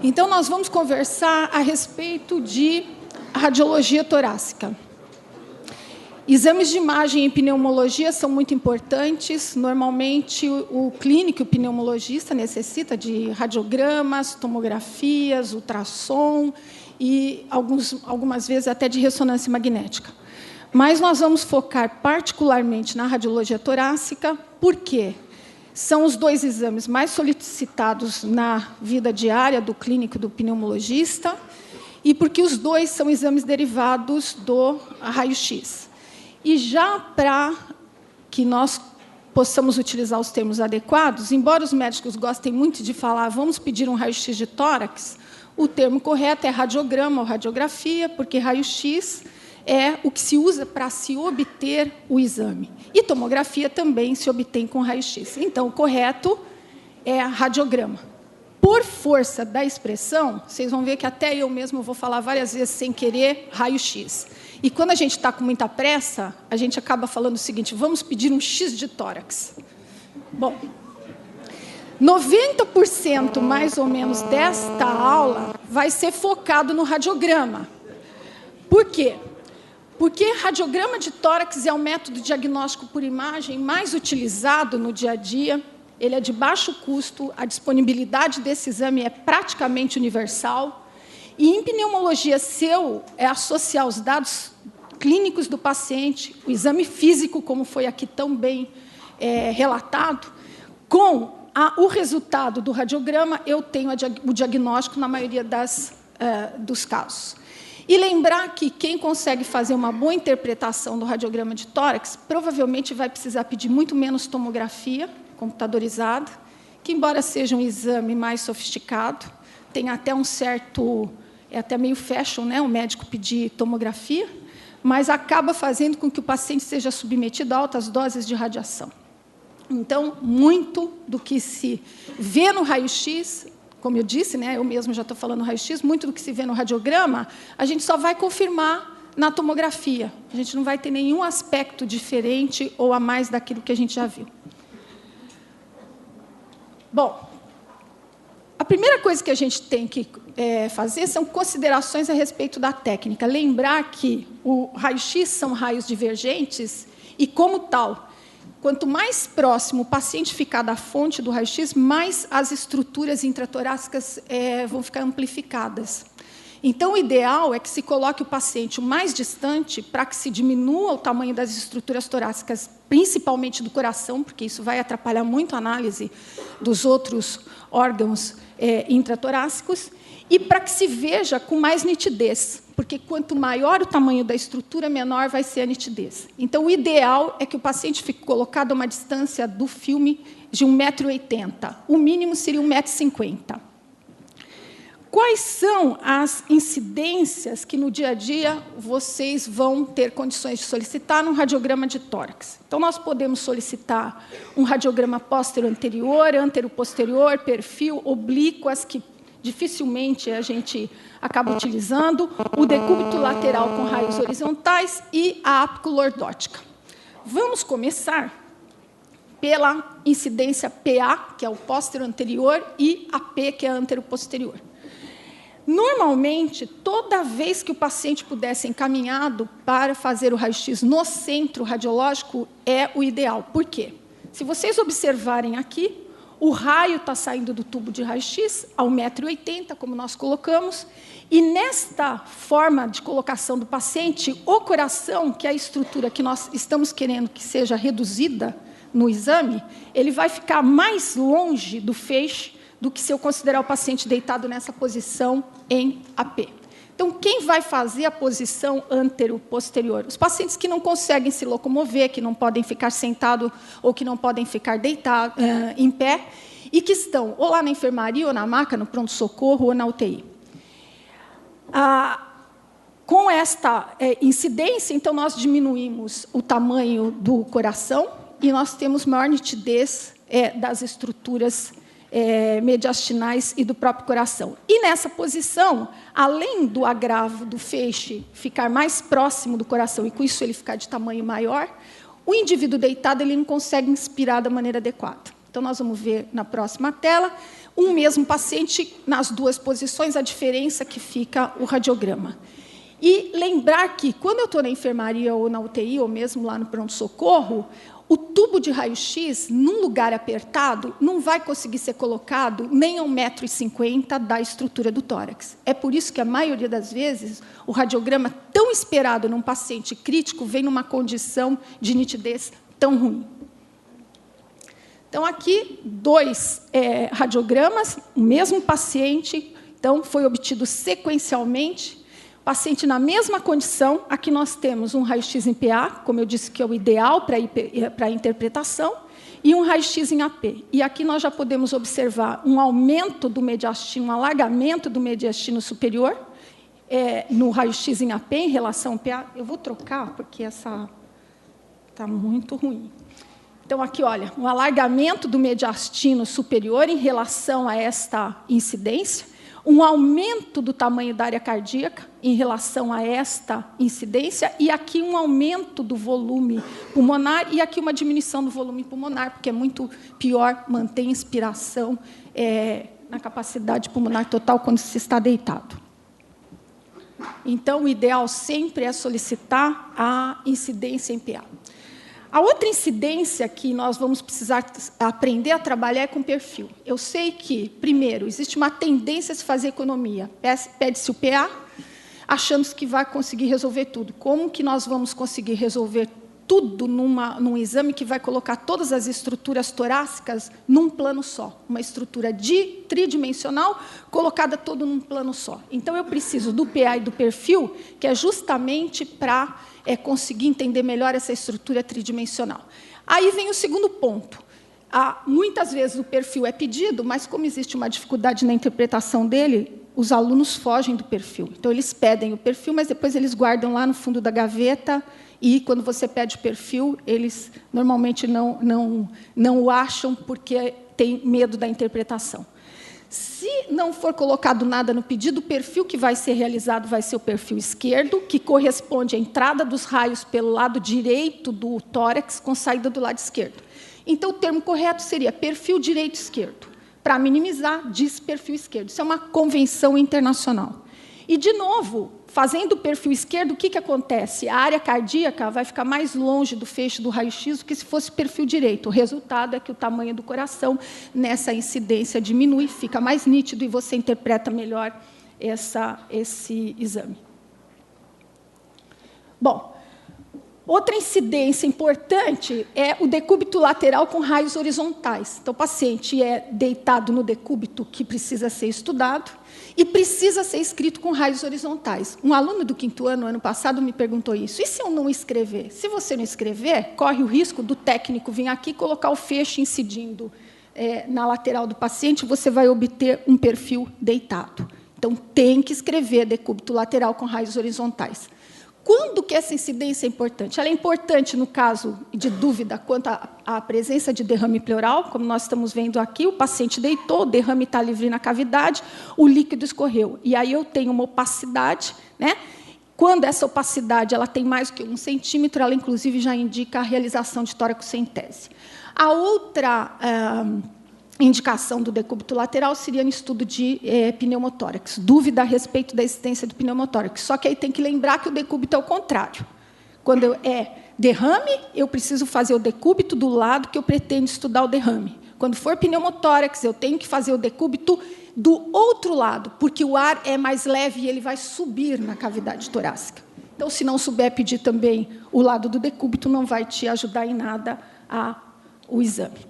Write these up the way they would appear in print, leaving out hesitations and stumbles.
Então, nós vamos conversar a respeito de radiologia torácica. Exames de imagem em pneumologia são muito importantes. Normalmente, o clínico, o pneumologista, necessita de radiogramas, tomografias, ultrassom e, algumas vezes, até de ressonância magnética. Mas nós vamos focar particularmente na radiologia torácica, por quê? São os dois exames mais solicitados na vida diária do clínico e do pneumologista, e porque os dois são exames derivados do raio-x. E já para que nós possamos utilizar os termos adequados, embora os médicos gostem muito de falar, vamos pedir um raio-x de tórax, o termo correto é radiograma ou radiografia, porque raio-x é o que se usa para se obter o exame. E tomografia também se obtém com raio-x. Então, o correto é radiograma. Por força da expressão, vocês vão ver que até eu mesmo vou falar várias vezes sem querer raio-x. E quando a gente está com muita pressa, a gente acaba falando o seguinte, vamos pedir um X de tórax. Bom, 90% mais ou menos desta aula vai ser focado no radiograma. Por quê? Porque radiograma de tórax é o método diagnóstico por imagem mais utilizado no dia a dia, ele é de baixo custo, a disponibilidade desse exame é praticamente universal, e em pneumologia seu é associar os dados clínicos do paciente, o exame físico, como foi aqui tão bem relatado, com o resultado do radiograma, eu tenho o diagnóstico na maioria dos casos. E lembrar que quem consegue fazer uma boa interpretação do radiograma de tórax, provavelmente vai precisar pedir muito menos tomografia computadorizada, que, embora seja um exame mais sofisticado, tem até um certo... é até meio fashion, né, o médico pedir tomografia, mas acaba fazendo com que o paciente seja submetido a altas doses de radiação. Então, muito do que se vê no raio-x, como eu disse, né, eu mesmo já estou falando raio-x, muito do que se vê no radiograma, a gente só vai confirmar na tomografia. A gente não vai ter nenhum aspecto diferente ou a mais daquilo que a gente já viu. Bom, a primeira coisa que a gente tem que fazer são considerações a respeito da técnica. Lembrar que o raio-x são raios divergentes e, como tal, quanto mais próximo o paciente ficar da fonte do raio-x, mais as estruturas intratorácicas vão ficar amplificadas. Então, o ideal é que se coloque o paciente o mais distante para que se diminua o tamanho das estruturas torácicas, principalmente do coração, porque isso vai atrapalhar muito a análise dos outros órgãos intratorácicos, e para que se veja com mais nitidez, porque quanto maior o tamanho da estrutura, menor vai ser a nitidez. Então, o ideal é que o paciente fique colocado a uma distância do filme de 1,80 m. O mínimo seria 1,50 m. Quais são as incidências que, no dia a dia, vocês vão ter condições de solicitar num radiograma de tórax? Então, nós podemos solicitar um radiograma póstero-anterior, antero-posterior, perfil, oblíquas, que dificilmente a gente acaba utilizando, o decúbito lateral com raios horizontais e a apicolordótica. Vamos começar pela incidência PA, que é o póstero-anterior, e a P, que é a antero-posterior. Normalmente, toda vez que o paciente puder ser encaminhado para fazer o raio-x no centro radiológico, é o ideal. Por quê? Se vocês observarem aqui, o raio está saindo do tubo de raio-x a 1,80 m, como nós colocamos, e nesta forma de colocação do paciente, o coração, que é a estrutura que nós estamos querendo que seja reduzida no exame, ele vai ficar mais longe do feixe do que se eu considerar o paciente deitado nessa posição em AP. Então, quem vai fazer a posição antero-posterior? Os pacientes que não conseguem se locomover, que não podem ficar sentados ou que não podem ficar deitados, em pé, e que estão ou lá na enfermaria, ou na maca, no pronto-socorro, ou na UTI. Com esta incidência, então, nós diminuímos o tamanho do coração e nós temos maior nitidez das estruturas mediastinais e do próprio coração. E nessa posição, além do agravo do feixe ficar mais próximo do coração e com isso ele ficar de tamanho maior, o indivíduo deitado ele não consegue inspirar da maneira adequada. Então, nós vamos ver na próxima tela um mesmo paciente nas duas posições, a diferença que fica o radiograma. E lembrar que, quando eu estou na enfermaria ou na UTI, ou mesmo lá no pronto-socorro, o tubo de raio-x, num lugar apertado, não vai conseguir ser colocado nem a 1,50 m da estrutura do tórax. É por isso que, a maioria das vezes, o radiograma tão esperado num paciente crítico vem numa condição de nitidez tão ruim. Então, aqui, 2 radiogramas, o mesmo paciente, então, foi obtido sequencialmente, paciente na mesma condição. Aqui nós temos um raio-x em PA, como eu disse que é o ideal para a interpretação, e um raio-x em AP. E aqui nós já podemos observar um aumento do mediastino, um alargamento do mediastino superior, no raio-x em AP em relação ao PA. Eu vou trocar, porque essa está muito ruim. Então, aqui, olha, um alargamento do mediastino superior em relação a esta incidência, um aumento do tamanho da área cardíaca em relação a esta incidência, e aqui um aumento do volume pulmonar, e aqui uma diminuição do volume pulmonar, porque é muito pior manter inspiração na capacidade pulmonar total quando se está deitado. Então, o ideal sempre é solicitar a incidência em PA. A outra incidência que nós vamos precisar aprender a trabalhar é com perfil. Eu sei que, primeiro, existe uma tendência a se fazer economia. Pede-se o PA, achando que vai conseguir resolver tudo. Como que nós vamos conseguir resolver tudo num exame que vai colocar todas as estruturas torácicas num plano só? Uma estrutura tridimensional colocada toda num plano só. Então, eu preciso do PA e do perfil, que é justamente para conseguir entender melhor essa estrutura tridimensional. Aí vem o segundo ponto. Muitas vezes o perfil é pedido, mas como existe uma dificuldade na interpretação dele, os alunos fogem do perfil. Então, eles pedem o perfil, mas depois eles guardam lá no fundo da gaveta, e, quando você pede o perfil, eles normalmente não o acham porque têm medo da interpretação. Se não for colocado nada no pedido, o perfil que vai ser realizado vai ser o perfil esquerdo, que corresponde à entrada dos raios pelo lado direito do tórax, com saída do lado esquerdo. Então, o termo correto seria perfil direito-esquerdo. Para minimizar, diz perfil esquerdo. Isso é uma convenção internacional. E, de novo, fazendo o perfil esquerdo, o que acontece? A área cardíaca vai ficar mais longe do feixe do raio-x do que se fosse perfil direito. O resultado é que o tamanho do coração, nessa incidência, diminui, fica mais nítido e você interpreta melhor esse exame. Bom, outra incidência importante é o decúbito lateral com raios horizontais. Então, o paciente é deitado no decúbito, que precisa ser estudado, e precisa ser escrito com raios horizontais. Um aluno do 5º ano, ano passado, me perguntou isso. E se eu não escrever? Se você não escrever, corre o risco do técnico vir aqui e colocar o feixe incidindo na lateral do paciente, você vai obter um perfil deitado. Então, tem que escrever decúbito lateral com raios horizontais. Quando que essa incidência é importante? Ela é importante no caso de dúvida quanto à presença de derrame pleural, como nós estamos vendo aqui, o paciente deitou, o derrame está livre na cavidade, o líquido escorreu. E aí eu tenho uma opacidade, né? Quando essa opacidade ela tem mais do que 1 centímetro, ela, inclusive, já indica a realização de toracocentese. A outra indicação do decúbito lateral seria no estudo de pneumotórax. Dúvida a respeito da existência do pneumotórax. Só que aí tem que lembrar que o decúbito é o contrário. Quando é derrame, eu preciso fazer o decúbito do lado que eu pretendo estudar o derrame. Quando for pneumotórax, eu tenho que fazer o decúbito do outro lado, porque o ar é mais leve e ele vai subir na cavidade torácica. Então, se não souber pedir também o lado do decúbito, não vai te ajudar em nada o exame.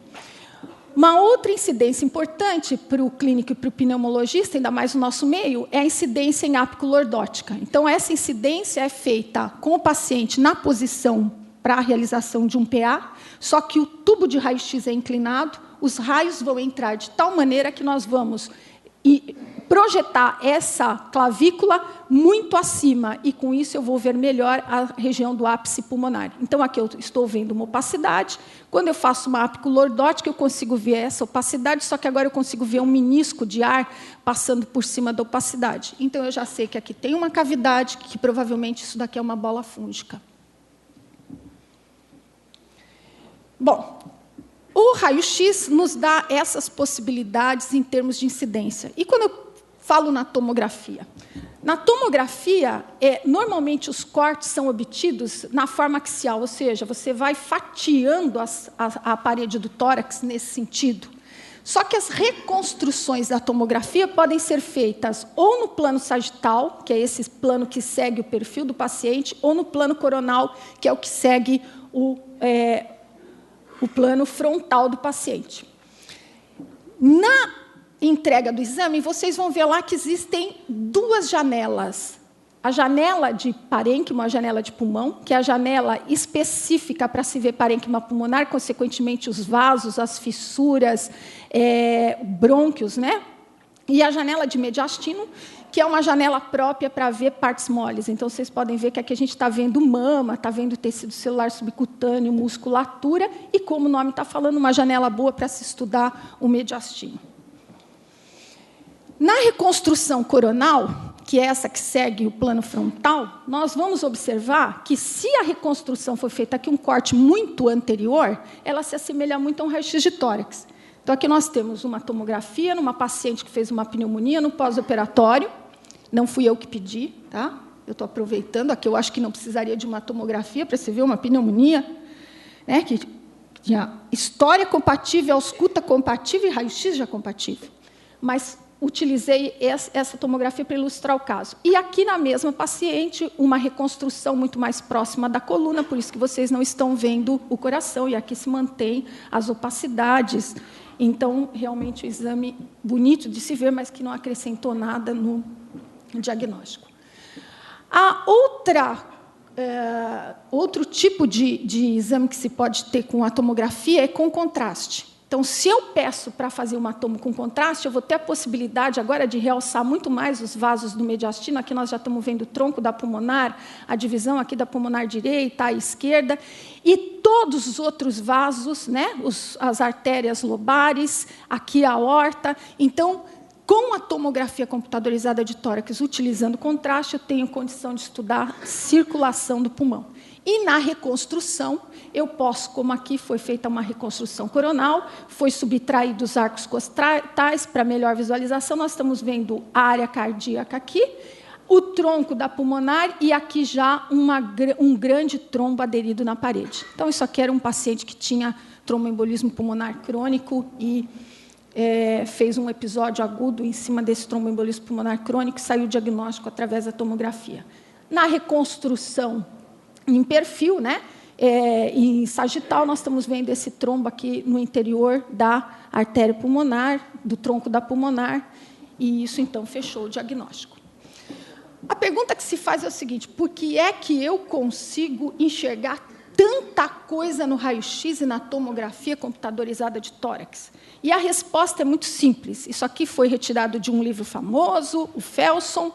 Uma outra incidência importante para o clínico e para o pneumologista, ainda mais no nosso meio, é a incidência em ápico lordótica. Então, essa incidência é feita com o paciente na posição para a realização de um PA, só que o tubo de raio-x é inclinado, os raios vão entrar de tal maneira que nós vamos projetar essa clavícula muito acima, e, com isso, eu vou ver melhor a região do ápice pulmonar. Então, aqui eu estou vendo uma opacidade. Quando eu faço uma ápico lordótica, eu consigo ver essa opacidade, só que agora eu consigo ver um menisco de ar passando por cima da opacidade. Então, eu já sei que aqui tem uma cavidade, que provavelmente isso daqui é uma bola fúngica. Bom, o raio-x nos dá essas possibilidades em termos de incidência. E quando eu falo na tomografia? Na tomografia, normalmente os cortes são obtidos na forma axial, ou seja, você vai fatiando a parede do tórax nesse sentido. Só que as reconstruções da tomografia podem ser feitas ou no plano sagital, que é esse plano que segue o perfil do paciente, ou no plano coronal, que é o que segue o plano frontal do paciente. Na entrega do exame, vocês vão ver lá que existem duas janelas. A janela de parênquima, a janela de pulmão, que é a janela específica para se ver parênquima pulmonar, consequentemente os vasos, as fissuras, brônquios, né? E a janela de mediastino, que é uma janela própria para ver partes moles. Então, vocês podem ver que aqui a gente está vendo mama, está vendo tecido celular subcutâneo, musculatura, e, como o nome está falando, uma janela boa para se estudar o mediastino. Na reconstrução coronal, que é essa que segue o plano frontal, nós vamos observar que, se a reconstrução foi feita aqui, um corte muito anterior, ela se assemelha muito a um raio-x de tórax. Então, aqui nós temos uma tomografia numa paciente que fez uma pneumonia no pós-operatório. Não fui eu que pedi, tá? Eu estou aproveitando, aqui eu acho que não precisaria de uma tomografia para se ver uma pneumonia, né, que tinha história compatível, ausculta compatível e raio-x já compatível. Mas utilizei essa tomografia para ilustrar o caso. E aqui, na mesma paciente, uma reconstrução muito mais próxima da coluna, por isso que vocês não estão vendo o coração, e aqui se mantém as opacidades. Então, realmente, o exame bonito de se ver, mas que não acrescentou nada no diagnóstico. A outro tipo de exame que se pode ter com a tomografia é com contraste. Então, se eu peço para fazer uma tomo com contraste, eu vou ter a possibilidade agora de realçar muito mais os vasos do mediastino. Aqui nós já estamos vendo o tronco da pulmonar, a divisão aqui da pulmonar direita, à esquerda, e todos os outros vasos, né, as artérias lobares, aqui a aorta. Então, com a tomografia computadorizada de tórax, utilizando contraste, eu tenho condição de estudar a circulação do pulmão. E, na reconstrução, eu posso, como aqui foi feita uma reconstrução coronal, foi subtraído os arcos costais para melhor visualização, nós estamos vendo a área cardíaca aqui, o tronco da pulmonar e aqui já um grande trombo aderido na parede. Então, isso aqui era um paciente que tinha tromboembolismo pulmonar crônico e fez um episódio agudo em cima desse tromboembolismo pulmonar crônico e saiu o diagnóstico através da tomografia. Na reconstrução em perfil, né, em sagital, nós estamos vendo esse trombo aqui no interior da artéria pulmonar, do tronco da pulmonar, e isso, então, fechou o diagnóstico. A pergunta que se faz é o seguinte: por que é que eu consigo enxergar tanta coisa no raio-x e na tomografia computadorizada de tórax? E a resposta é muito simples. Isso aqui foi retirado de um livro famoso, o Felson,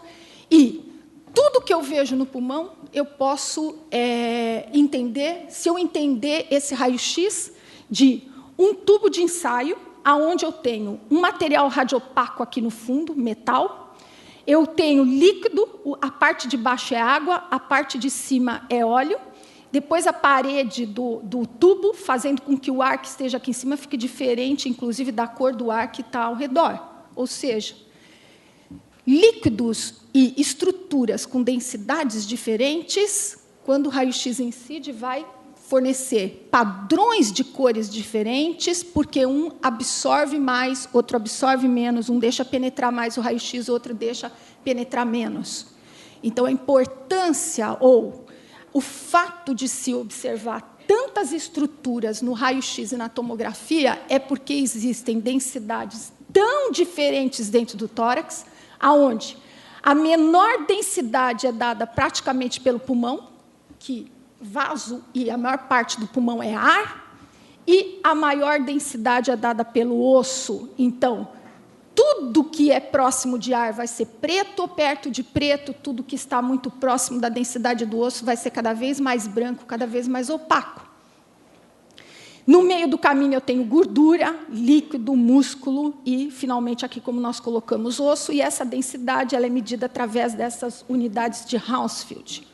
e tudo que eu vejo no pulmão, eu posso entender, se eu entender esse raio-x de um tubo de ensaio, onde eu tenho um material radiopaco aqui no fundo, metal, eu tenho líquido, a parte de baixo é água, a parte de cima é óleo, depois a parede do tubo, fazendo com que o ar que esteja aqui em cima fique diferente, inclusive, da cor do ar que está ao redor. Ou seja, líquidos e estruturas com densidades diferentes, quando o raio-x incide, vai fornecer padrões de cores diferentes, porque um absorve mais, outro absorve menos, um deixa penetrar mais o raio-x, outro deixa penetrar menos. Então, a importância ou o fato de se observar tantas estruturas no raio-x e na tomografia é porque existem densidades tão diferentes dentro do tórax, aonde a menor densidade é dada praticamente pelo pulmão, que vaso e a maior parte do pulmão é ar, e a maior densidade é dada pelo osso. Então, tudo que é próximo de ar vai ser preto ou perto de preto, tudo que está muito próximo da densidade do osso vai ser cada vez mais branco, cada vez mais opaco. No meio do caminho eu tenho gordura, líquido, músculo e, finalmente, aqui como nós colocamos osso, e essa densidade ela é medida através dessas unidades de Hounsfield.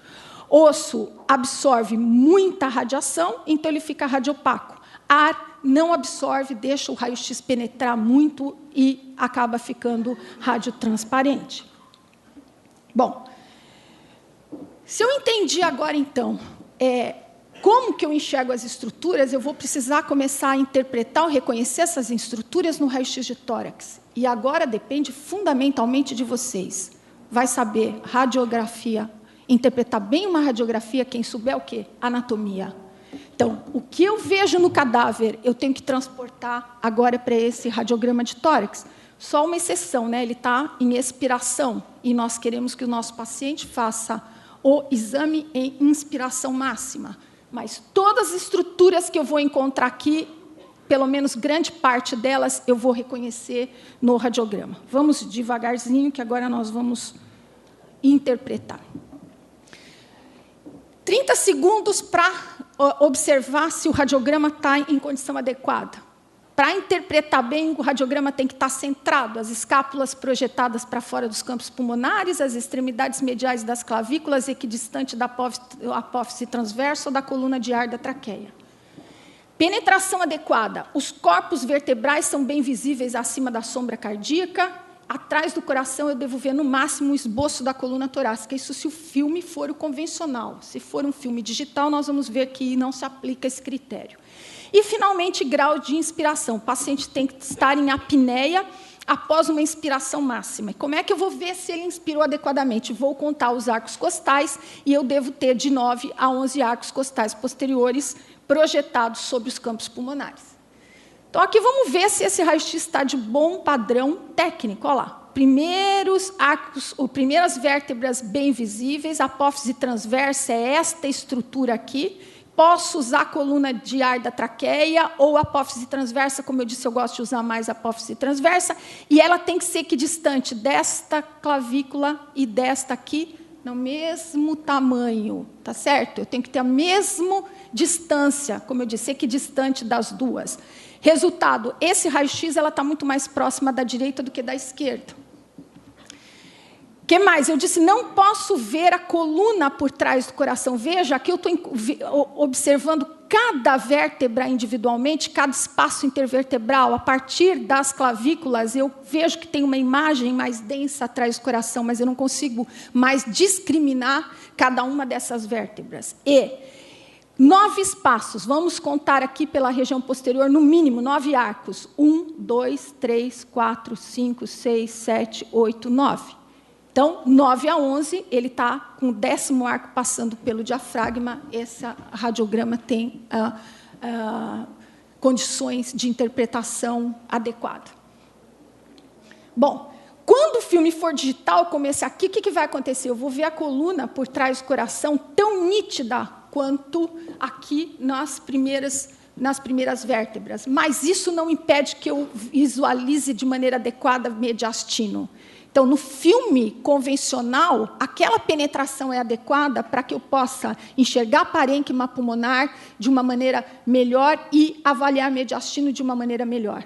Osso absorve muita radiação, então ele fica radiopaco. ar não absorve, deixa o raio-x penetrar muito e acaba ficando radiotransparente. Bom, se eu entendi agora, então, como que eu enxergo as estruturas, eu vou precisar começar a interpretar ou reconhecer essas estruturas no raio-x de tórax. E agora depende fundamentalmente de vocês. Vai saber radiografia, interpretar bem uma radiografia, quem souber o quê? Anatomia. Então, o que eu vejo no cadáver, eu tenho que transportar agora para esse radiograma de tórax. Só uma exceção, né? Ele está em expiração, e nós queremos que o nosso paciente faça o exame em inspiração máxima. Mas todas as estruturas que eu vou encontrar aqui, pelo menos grande parte delas, eu vou reconhecer no radiograma. Vamos devagarzinho, que agora nós vamos interpretar. 30 segundos para observar se o radiograma está em condição adequada. Para interpretar bem, o radiograma tem que estar centrado, as escápulas projetadas para fora dos campos pulmonares, as extremidades mediais das clavículas equidistante da apófise transversa ou da coluna de ar da traqueia. Penetração adequada. Os corpos vertebrais são bem visíveis acima da sombra cardíaca. Atrás do coração, eu devo ver, no máximo, o esboço da coluna torácica. Isso se o filme for o convencional. Se for um filme digital, nós vamos ver que não se aplica esse critério. E, finalmente, grau de inspiração. O paciente tem que estar em apneia após uma inspiração máxima. E como é que eu vou ver se ele inspirou adequadamente? Vou contar os arcos costais e eu devo ter de 9 a 11 arcos costais posteriores projetados sobre os campos pulmonares. Então, aqui vamos ver se esse raio-x está de bom padrão técnico. Olha lá, primeiros arcos, ou primeiras vértebras bem visíveis, a apófise transversa é esta estrutura aqui. Posso usar a coluna de ar da traqueia ou a apófise transversa, como eu disse, eu gosto de usar mais a apófise transversa, e ela tem que ser equidistante desta clavícula e desta aqui, no mesmo tamanho, tá certo? Eu tenho que ter a mesma distância, como eu disse, equidistante das duas. Resultado, esse raio-x está muito mais próxima da direita do que da esquerda. O que mais? Eu disse, não posso ver a coluna por trás do coração. Veja, aqui eu estou observando cada vértebra individualmente, cada espaço intervertebral. A partir das clavículas, eu vejo que tem uma imagem mais densa atrás do coração, mas eu não consigo mais discriminar cada uma dessas vértebras. E 9 espaços, vamos contar aqui pela região posterior, no mínimo 9 arcos. 1, 2, 3, 4, 5, 6, 7, 8, 9. Então, 9 a 11, ele está com o 10º arco passando pelo diafragma. Esse radiograma tem condições de interpretação adequada. Bom, quando o filme for digital, como esse aqui, o que vai acontecer? Eu vou ver a coluna por trás do coração tão nítida quanto aqui nas primeiras vértebras. Mas isso não impede que eu visualize de maneira adequada mediastino. Então, no filme convencional, aquela penetração é adequada para que eu possa enxergar parênquima pulmonar de uma maneira melhor e avaliar mediastino de uma maneira melhor.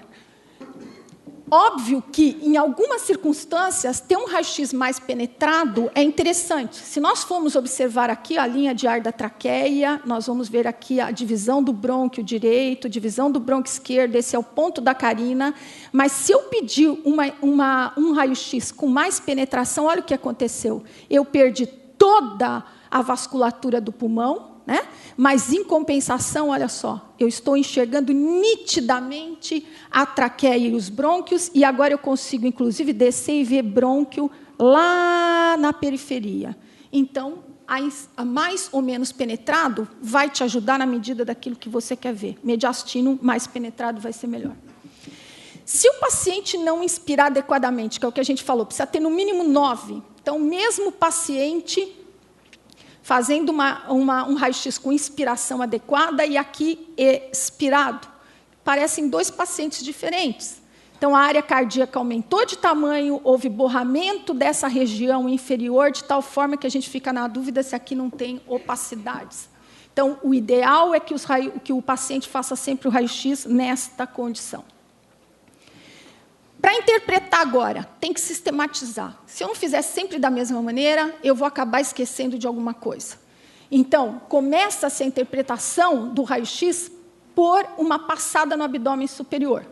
Óbvio que, em algumas circunstâncias, ter um raio-x mais penetrado é interessante. Se nós formos observar aqui a linha de ar da traqueia, nós vamos ver aqui a divisão do brônquio direito, divisão do brônquio esquerdo, esse é o ponto da carina. Mas se eu pedir um raio-x com mais penetração, olha o que aconteceu. Eu perdi toda a vasculatura do pulmão, né? Mas, em compensação, olha só, eu estou enxergando nitidamente a traqueia e os brônquios, e agora eu consigo, inclusive, descer e ver brônquio lá na periferia. Então, a mais ou menos penetrado vai te ajudar na medida daquilo que você quer ver. Mediastino mais penetrado vai ser melhor. Se o paciente não inspirar adequadamente, que é o que a gente falou, precisa ter no mínimo 9. Então, mesmo paciente fazendo um raio-x com inspiração adequada e aqui expirado. Parecem 2 pacientes diferentes. Então, a área cardíaca aumentou de tamanho, houve borramento dessa região inferior, de tal forma que a gente fica na dúvida se aqui não tem opacidades. Então, o ideal é que o paciente faça sempre o raio-x nesta condição. Para interpretar agora, tem que sistematizar. Se eu não fizer sempre da mesma maneira, eu vou acabar esquecendo de alguma coisa. Então, começa-se a interpretação do raio-x por uma passada no abdômen superior.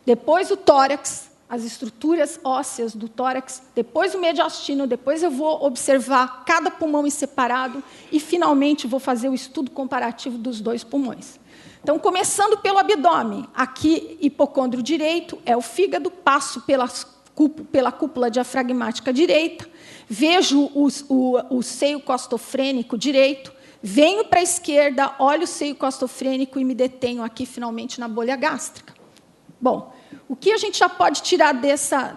Depois o tórax, as estruturas ósseas do tórax, depois o mediastino, depois eu vou observar cada pulmão em separado e, finalmente, vou fazer o estudo comparativo dos 2 pulmões. Então, começando pelo abdômen, aqui, hipocôndrio direito, é o fígado, passo pela cúpula diafragmática direita, vejo o seio costofrênico direito, venho para a esquerda, olho o seio costofrênico e me detenho aqui, finalmente, na bolha gástrica. Bom, o que a gente já pode tirar dessa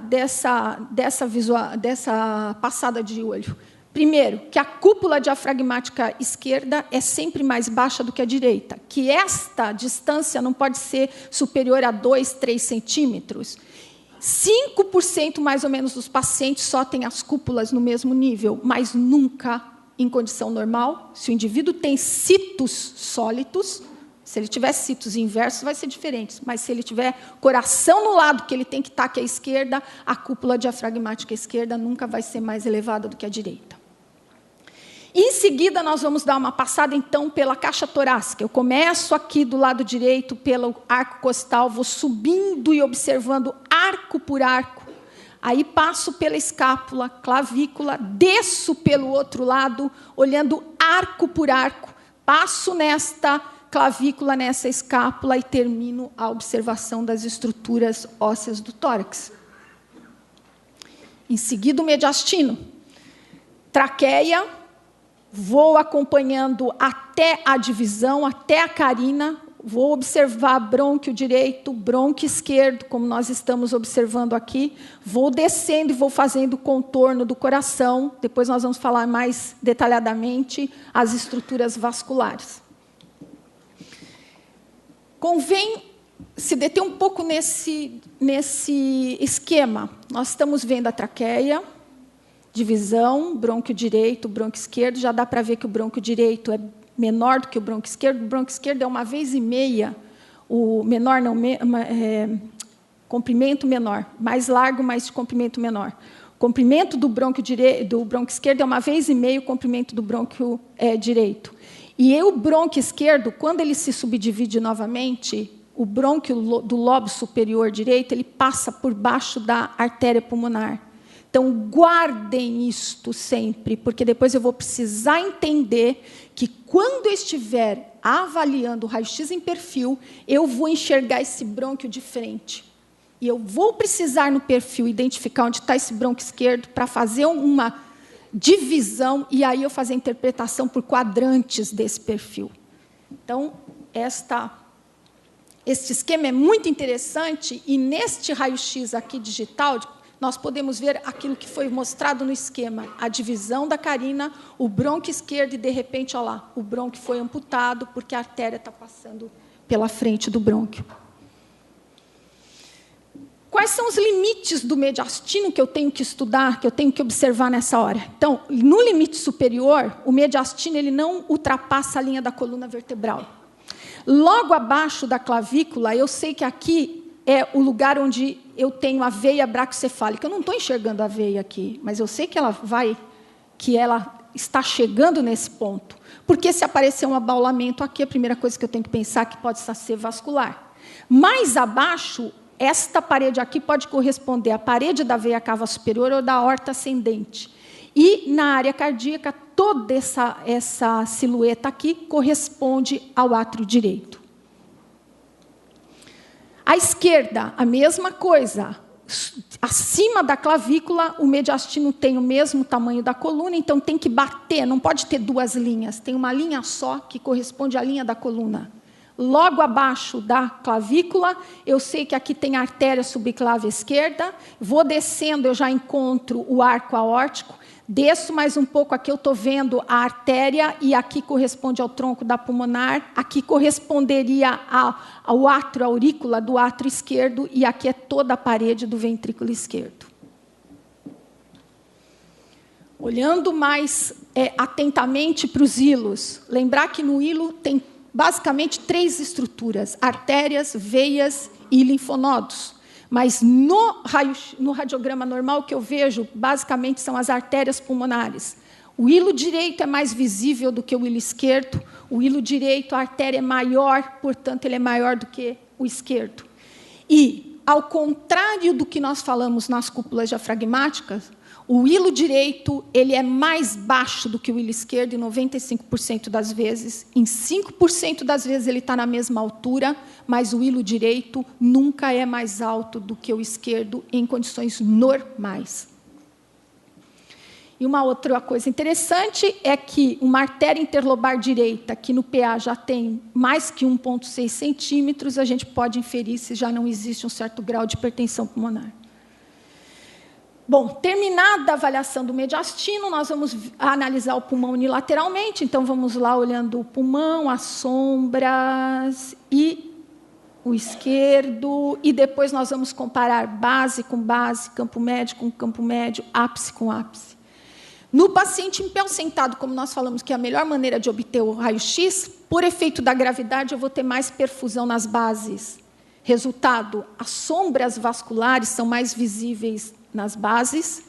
passada de olho? Primeiro, que a cúpula diafragmática esquerda é sempre mais baixa do que a direita, que esta distância não pode ser superior a 2, 3 centímetros. 5% mais ou menos dos pacientes só têm as cúpulas no mesmo nível, mas nunca em condição normal. Se o indivíduo tem citos sólidos, se ele tiver citos inversos, vai ser diferente. Mas se ele tiver coração no lado que ele tem que estar, que é a esquerda, a cúpula diafragmática esquerda nunca vai ser mais elevada do que a direita. Em seguida, nós vamos dar uma passada, então, pela caixa torácica. Eu começo aqui do lado direito, pelo arco costal, vou subindo e observando arco por arco. Aí passo pela escápula, clavícula, desço pelo outro lado, olhando arco por arco, passo nesta clavícula, nessa escápula e termino a observação das estruturas ósseas do tórax. Em seguida, o mediastino. Traqueia, vou acompanhando até a divisão, até a carina, vou observar brônquio direito, brônquio esquerdo, como nós estamos observando aqui, vou descendo e vou fazendo o contorno do coração, depois nós vamos falar mais detalhadamente as estruturas vasculares. Convém se deter um pouco nesse esquema. Nós estamos vendo a traqueia, divisão, brônquio direito, brônquio esquerdo. Já dá para ver que o brônquio direito é menor do que o brônquio esquerdo. O brônquio esquerdo é 1,5 vezes, o menor não, comprimento menor, mais largo, mas de comprimento menor. O comprimento do brônquio esquerdo é 1,5 vezes o comprimento do brônquio direito. E o brônquio esquerdo, quando ele se subdivide novamente, o brônquio do lobo superior direito, ele passa por baixo da artéria pulmonar. Então, guardem isto sempre, porque depois eu vou precisar entender que, quando eu estiver avaliando o raio-x em perfil, eu vou enxergar esse brônquio de frente. E eu vou precisar, no perfil, identificar onde está esse brônquio esquerdo para fazer uma divisão, e aí eu fazer a interpretação por quadrantes desse perfil. Então, este esquema é muito interessante, e neste raio-x aqui digital, nós podemos ver aquilo que foi mostrado no esquema, a divisão da carina, o brônquio esquerdo, e, de repente, olha lá, o brônquio foi amputado, porque a artéria está passando pela frente do brônquio. Quais são os limites do mediastino que eu tenho que estudar, que eu tenho que observar nessa hora? Então, no limite superior, o mediastino ele não ultrapassa a linha da coluna vertebral. Logo abaixo da clavícula, eu sei que aqui é o lugar onde eu tenho a veia braquiocefálica. Eu não estou enxergando a veia aqui, mas eu sei que ela está chegando nesse ponto. Porque se aparecer um abaulamento aqui, a primeira coisa que eu tenho que pensar é que pode ser vascular. Mais abaixo, esta parede aqui pode corresponder à parede da veia cava superior ou da aorta ascendente. E, na área cardíaca, toda essa silhueta aqui corresponde ao átrio direito. À esquerda, a mesma coisa. Acima da clavícula, o mediastino tem o mesmo tamanho da coluna, então tem que bater, não pode ter 2 linhas. Tem uma linha só que corresponde à linha da coluna. Logo abaixo da clavícula, eu sei que aqui tem a artéria subclávia esquerda, vou descendo, eu já encontro o arco aórtico, desço mais um pouco, aqui eu estou vendo a artéria, e aqui corresponde ao tronco da pulmonar, aqui corresponderia ao átrio aurícula do átrio esquerdo, e aqui é toda a parede do ventrículo esquerdo. Olhando mais atentamente para os hilos, lembrar que no hilo tem basicamente 3 estruturas: artérias, veias e linfonodos. Mas no radiograma normal, o que eu vejo, basicamente, são as artérias pulmonares. O hilo direito é mais visível do que o hilo esquerdo. O hilo direito, a artéria é maior, portanto, ele é maior do que o esquerdo. E, ao contrário do que nós falamos nas cúpulas diafragmáticas, o hilo direito ele é mais baixo do que o hilo esquerdo em 95% das vezes. Em 5% das vezes ele está na mesma altura, mas o hilo direito nunca é mais alto do que o esquerdo em condições normais. E uma outra coisa interessante é que uma artéria interlobar direita, que no PA já tem mais que 1,6 centímetros, a gente pode inferir se já não existe um certo grau de hipertensão pulmonar. Bom, terminada a avaliação do mediastino, nós vamos analisar o pulmão unilateralmente. Então, vamos lá olhando o pulmão, as sombras e o esquerdo. E depois nós vamos comparar base com base, campo médio com campo médio, ápice com ápice. No paciente em pé sentado, como nós falamos que é a melhor maneira de obter o raio-x, por efeito da gravidade, eu vou ter mais perfusão nas bases. Resultado, as sombras vasculares são mais visíveis nas bases,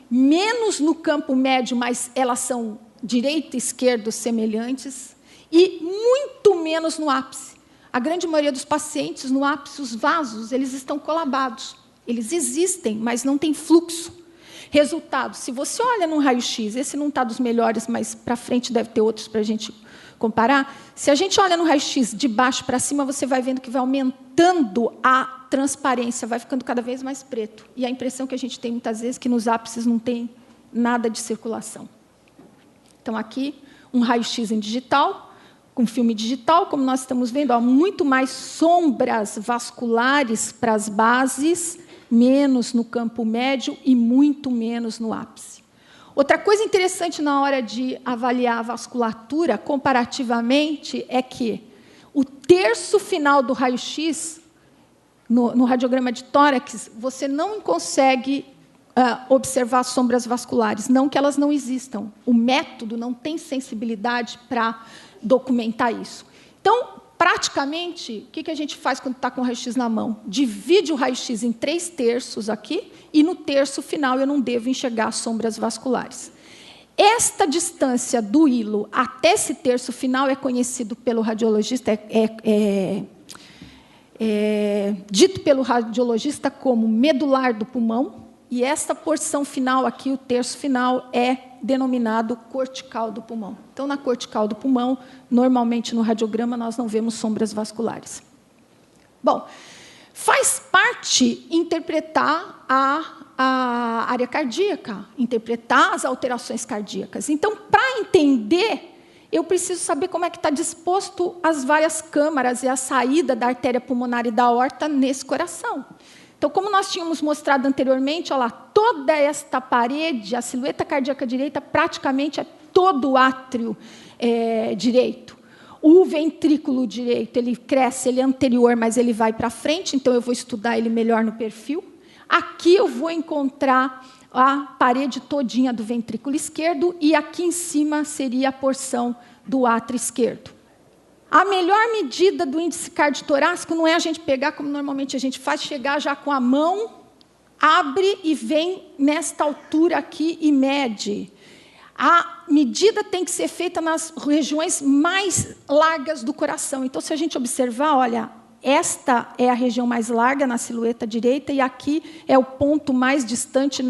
menos no campo médio, mas elas são direito e esquerdo semelhantes, e muito menos no ápice. A grande maioria dos pacientes, no ápice, os vasos, eles estão colabados. Eles existem, mas não tem fluxo. Resultado, se você olha no raio-x, esse não está dos melhores, mas para frente deve ter outros para a gente comparar. Se a gente olha no raio-x de baixo para cima, você vai vendo que vai aumentando a transparência, vai ficando cada vez mais preto. E a impressão que a gente tem muitas vezes é que nos ápices não tem nada de circulação. Então, aqui, um raio-x em digital, com filme digital, como nós estamos vendo, há muito mais sombras vasculares para as bases, menos no campo médio e muito menos no ápice. Outra coisa interessante na hora de avaliar a vasculatura, comparativamente, é que o terço final do raio-x, no radiograma de tórax, você não consegue observar sombras vasculares, não que elas não existam. O método não tem sensibilidade para documentar isso. Então, praticamente, o que a gente faz quando está com o raio-x na mão? Divide o raio-x em 3/3 aqui, e no terço final eu não devo enxergar sombras vasculares. Esta distância do hilo até esse terço final é conhecido pelo radiologista, dito pelo radiologista como medular do pulmão, e esta porção final aqui, o terço final, é denominado cortical do pulmão. Então, na cortical do pulmão, normalmente no radiograma nós não vemos sombras vasculares. Bom, faz parte interpretar a área cardíaca, interpretar as alterações cardíacas. Então, para entender, eu preciso saber como é que está disposto as várias câmaras e a saída da artéria pulmonar e da aorta nesse coração. Então, como nós tínhamos mostrado anteriormente, olha lá, toda esta parede, a silhueta cardíaca direita, praticamente é todo o átrio direito. O ventrículo direito, ele cresce, ele é anterior, mas ele vai para frente, então eu vou estudar ele melhor no perfil. Aqui eu vou encontrar a parede todinha do ventrículo esquerdo e aqui em cima seria a porção do átrio esquerdo. A melhor medida do índice cardiotorácico não é a gente pegar, como normalmente a gente faz, chegar já com a mão, abre e vem nesta altura aqui e mede. A medida tem que ser feita nas regiões mais largas do coração. Então, se a gente observar, olha, esta é a região mais larga na silhueta direita e aqui é o ponto mais distante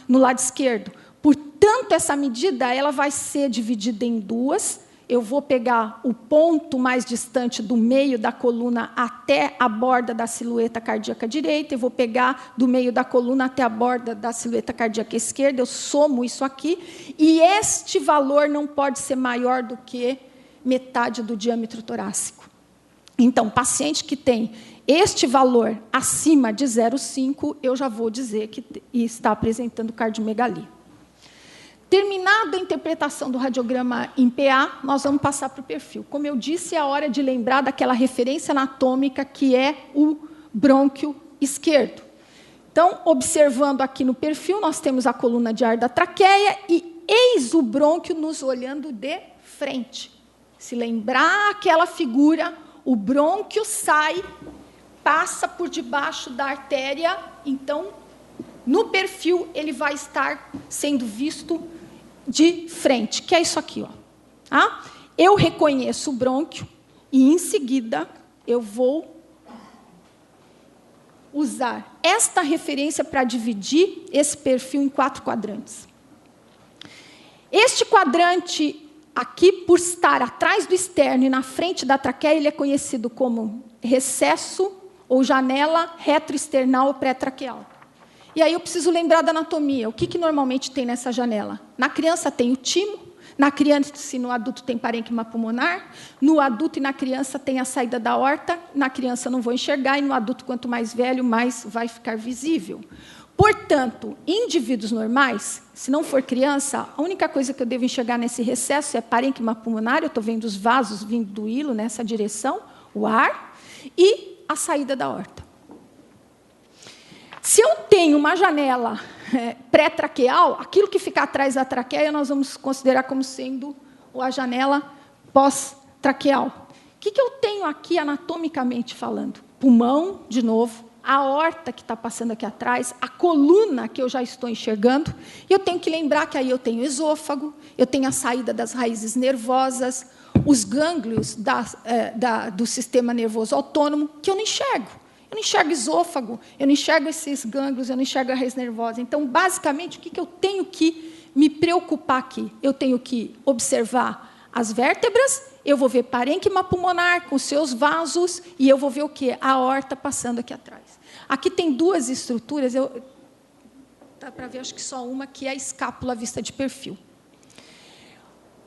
no lado esquerdo. Portanto, essa medida ela vai ser dividida em duas. Eu vou pegar o ponto mais distante do meio da coluna até a borda da silhueta cardíaca direita, e vou pegar do meio da coluna até a borda da silhueta cardíaca esquerda, eu somo isso aqui, e este valor não pode ser maior do que metade do diâmetro torácico. Então, paciente que tem este valor acima de 0,5, eu já vou dizer que está apresentando cardiomegalia. Terminada a interpretação do radiograma em PA, nós vamos passar para o perfil. Como eu disse, é a hora de lembrar daquela referência anatômica que é o brônquio esquerdo. Então, observando aqui no perfil, nós temos a coluna de ar da traqueia e eis o brônquio nos olhando de frente. Se lembrar aquela figura, o brônquio sai, passa por debaixo da artéria, então, no perfil, ele vai estar sendo visto de frente, que é isso aqui, ó. eu reconheço o brônquio e, em seguida, eu vou usar esta referência para dividir esse perfil em 4 quadrantes. Este quadrante aqui, por estar atrás do externo e na frente da traqueia, ele é conhecido como recesso ou janela retroexternal ou pré-traqueal. E aí eu preciso lembrar da anatomia. O que normalmente tem nessa janela? Na criança tem o timo, na criança e no adulto tem parênquima pulmonar, no adulto e na criança tem a saída da aorta, na criança eu não vou enxergar, e no adulto, quanto mais velho, mais vai ficar visível. Portanto, em indivíduos normais, se não for criança, a única coisa que eu devo enxergar nesse recesso é parênquima pulmonar, eu estou vendo os vasos vindo do hilo nessa direção, o ar, e a saída da aorta. Se eu tenho uma janela pré-traqueal, aquilo que fica atrás da traqueia, nós vamos considerar como sendo a janela pós-traqueal. O que eu tenho aqui anatomicamente falando? Pulmão, de novo, a aorta que está passando aqui atrás, a coluna que eu já estou enxergando, e eu tenho que lembrar que aí eu tenho esôfago, eu tenho a saída das raízes nervosas, os gânglios do sistema nervoso autônomo, que eu não enxergo. Eu não enxergo esôfago, eu não enxergo esses gânglios, eu não enxergo a raiz nervosa. Então, basicamente, o que eu tenho que me preocupar aqui? Eu tenho que observar as vértebras, eu vou ver parênquima pulmonar com seus vasos, e eu vou ver o quê? A aorta passando aqui atrás. Aqui tem 2 estruturas, dá para ver, acho que só uma, que é a escápula vista de perfil.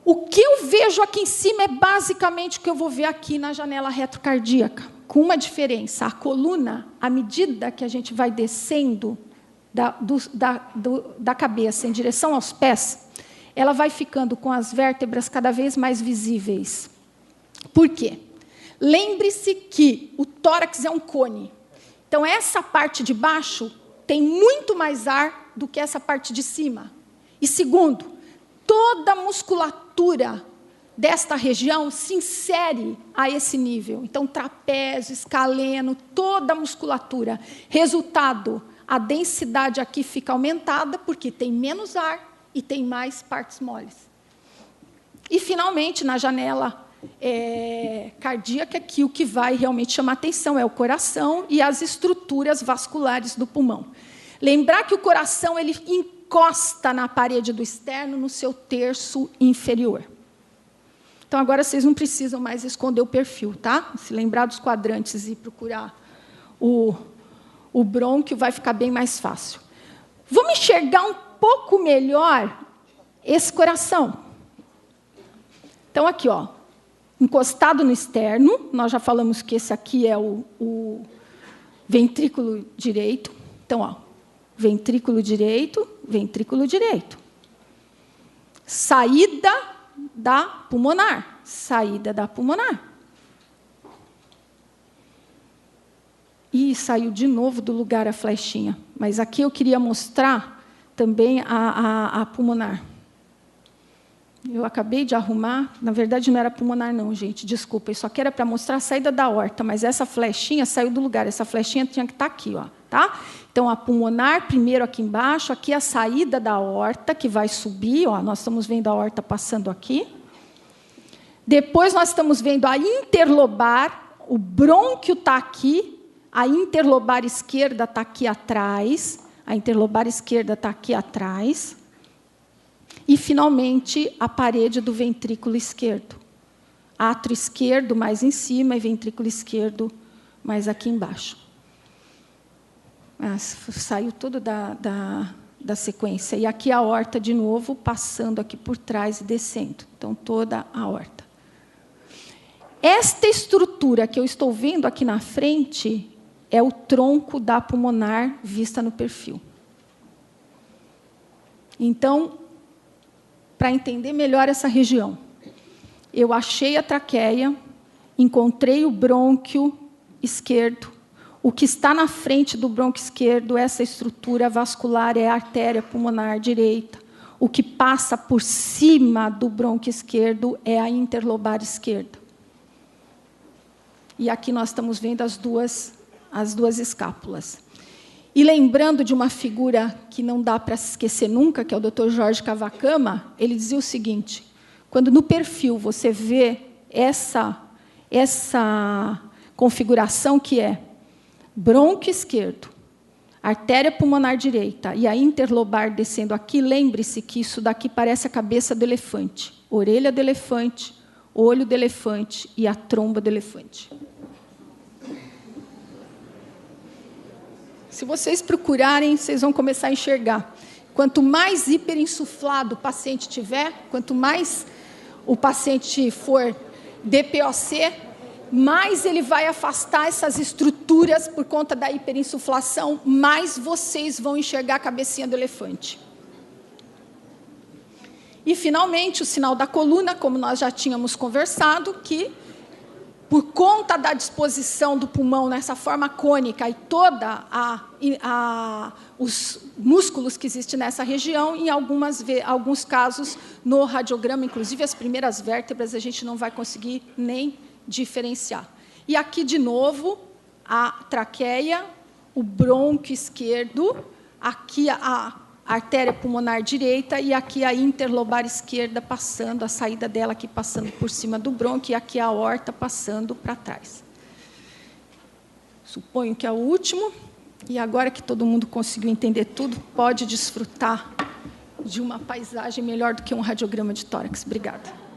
O que eu vejo aqui em cima é basicamente o que eu vou ver aqui na janela retrocardíaca, com uma diferença. A coluna, à medida que a gente vai descendo da cabeça em direção aos pés, ela vai ficando com as vértebras cada vez mais visíveis. Por quê? Lembre-se que o tórax é um cone. Então, essa parte de baixo tem muito mais ar do que essa parte de cima. E segundo, toda a musculatura desta região se insere a esse nível. Então, trapézio, escaleno, toda a musculatura. Resultado, a densidade aqui fica aumentada, porque tem menos ar e tem mais partes moles. E, finalmente, na janela cardíaca, que o que vai realmente chamar atenção é o coração e as estruturas vasculares do pulmão. Lembrar que o coração ele encosta na parede do externo, no seu terço inferior. Então, agora vocês não precisam mais esconder o perfil, tá? Se lembrar dos quadrantes e procurar o brônquio, vai ficar bem mais fácil. Vamos enxergar um pouco melhor esse coração. Então, aqui, ó, encostado no externo, nós já falamos que esse aqui é o ventrículo direito. Então, ó, ventrículo direito, ventrículo direito. Saída da pulmonar, saída da pulmonar. E saiu de novo do lugar a flechinha. Mas aqui eu queria mostrar também a pulmonar. Eu acabei de arrumar, na verdade não era pulmonar não, gente, desculpa, isso aqui era para mostrar a saída da aorta, mas essa flechinha saiu do lugar, essa flechinha tinha que estar aqui, ó, tá? Então, a pulmonar, primeiro aqui embaixo, aqui a saída da aorta, que vai subir, ó, nós estamos vendo a aorta passando aqui. Depois nós estamos vendo a interlobar, o brônquio está aqui, a interlobar esquerda está aqui atrás, a interlobar esquerda está aqui atrás. E, finalmente, a parede do ventrículo esquerdo. Átrio esquerdo mais em cima e ventrículo esquerdo mais aqui embaixo. Saiu tudo da sequência. E aqui a aorta, de novo, passando aqui por trás e descendo. Então, toda a aorta. Esta estrutura que eu estou vendo aqui na frente é o tronco da pulmonar vista no perfil. Então, para entender melhor essa região, eu achei a traqueia, encontrei o brônquio esquerdo. O que está na frente do brônquio esquerdo, essa estrutura vascular, é a artéria pulmonar direita. O que passa por cima do brônquio esquerdo é a interlobar esquerda. E aqui nós estamos vendo as duas escápulas. E lembrando de uma figura que não dá para se esquecer nunca, que é o Dr. Jorge Cavacama, ele dizia o seguinte: Quando no perfil você vê essa configuração que é brônquio esquerdo, artéria pulmonar direita e a interlobar descendo aqui, lembre-se que isso daqui parece a cabeça do elefante, orelha do elefante, olho do elefante e a tromba do elefante. Se vocês procurarem, vocês vão começar a enxergar. Quanto mais hiperinsuflado o paciente tiver, quanto mais o paciente for DPOC, mais ele vai afastar essas estruturas por conta da hiperinsuflação, mais vocês vão enxergar a cabecinha do elefante. E, finalmente, o sinal da coluna, como nós já tínhamos conversado, que, por conta da disposição do pulmão nessa forma cônica e toda os músculos que existem nessa região, em alguns casos, no radiograma, inclusive as primeiras vértebras, a gente não vai conseguir nem diferenciar. E aqui, de novo, a traqueia, o brônquio esquerdo, aqui a artéria pulmonar direita e aqui a interlobar esquerda passando, a saída dela aqui passando por cima do brônquio e aqui a aorta passando para trás. Suponho que é o último. E agora que todo mundo conseguiu entender tudo, pode desfrutar de uma paisagem melhor do que um radiograma de tórax. Obrigada.